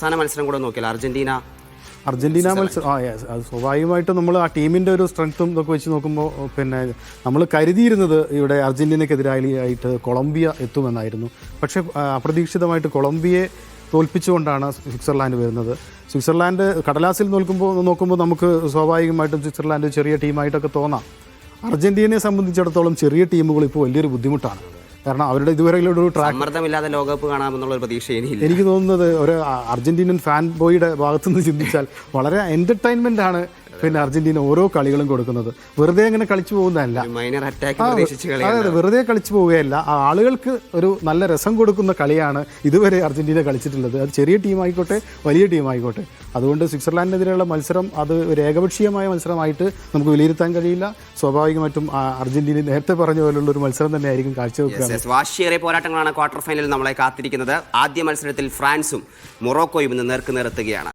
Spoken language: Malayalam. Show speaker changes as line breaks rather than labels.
അവസാന മത്സരം കൂടെ നോക്കിയാൽ
അർജന്റീന മത്സരം അത് സ്വാഭാവികമായിട്ടും നമ്മൾ ആ ടീമിൻ്റെ ഒരു സ്ട്രെങ്ത്തും ഇതൊക്കെ വെച്ച് നോക്കുമ്പോൾ പിന്നെ നമ്മൾ കരുതിയിരുന്നത് ഇവിടെ അർജന്റീനയ്ക്കെതിരായിട്ട് കൊളംബിയ എത്തുമെന്നായിരുന്നു. പക്ഷേ അപ്രതീക്ഷിതമായിട്ട് കൊളംബിയയെ തോൽപ്പിച്ചുകൊണ്ടാണ് സ്വിറ്റ്സർലാൻഡ് വരുന്നത്. സ്വിറ്റ്സർലാൻഡ് കടലാസിൽ നോക്കുമ്പോൾ നമുക്ക് സ്വാഭാവികമായിട്ടും സ്വിറ്റ്സർലാൻഡ് ചെറിയ ടീമായിട്ടൊക്കെ തോന്നാം. അർജന്റീനയെ സംബന്ധിച്ചിടത്തോളം ചെറിയ ടീമുകൾ ഇപ്പോൾ വലിയൊരു ബുദ്ധിമുട്ടാണ്. കാരണം അവരുടെ ഇതുവരെയുള്ള ഒരു
സമ്മർദ്ദമില്ലാതെ ലോകകപ്പ് കാണാമെന്നുള്ള ഒരു പ്രതീക്ഷ
എനിക്ക് തോന്നുന്നത് ഒരു അർജന്റീനൻ ഫാൻ ബോയുടെ ഭാഗത്തുനിന്ന് ചിന്തിച്ചാൽ വളരെ എൻ്റർടൈൻമെൻ്റ് ആണ് പിന്നെ അർജന്റീന ഓരോ കളികളും കൊടുക്കുന്നത്. വെറുതെ അങ്ങനെ കളിച്ചു പോകുന്നതല്ല, അതെ വെറുതെ കളിച്ചു പോവുകയല്ല, ആളുകൾക്ക് ഒരു നല്ല രസം കൊടുക്കുന്ന കളിയാണ് ഇതുവരെ അർജന്റീന കളിച്ചിട്ടുള്ളത്. അത് ചെറിയ ടീമായിക്കോട്ടെ വലിയ ടീമായിക്കോട്ടെ. അതുകൊണ്ട് സ്വിറ്റ്സർലാൻഡിനെതിരെയുള്ള മത്സരം അത് ഒരു ഏകപക്ഷീയമായ മത്സരമായിട്ട് നമുക്ക് വിലയിരുത്താൻ കഴിയില്ല. സ്വാഭാവികമായിട്ടും അർജന്റീന നേരത്തെ പറഞ്ഞ പോലുള്ള ഒരു മത്സരം തന്നെയായിരിക്കും കാഴ്ചവെക്കുക.
വാശിയേറിയ പോരാട്ടങ്ങളാണ് ക്വാർട്ടർ ഫൈനലിൽ നമ്മളെ കാത്തിരിക്കുന്നത്. ആദ്യ മത്സരത്തിൽ ഫ്രാൻസും മൊറോക്കോയും ഇന്ന് നേർക്കുനേർ എത്തുകയാണ്.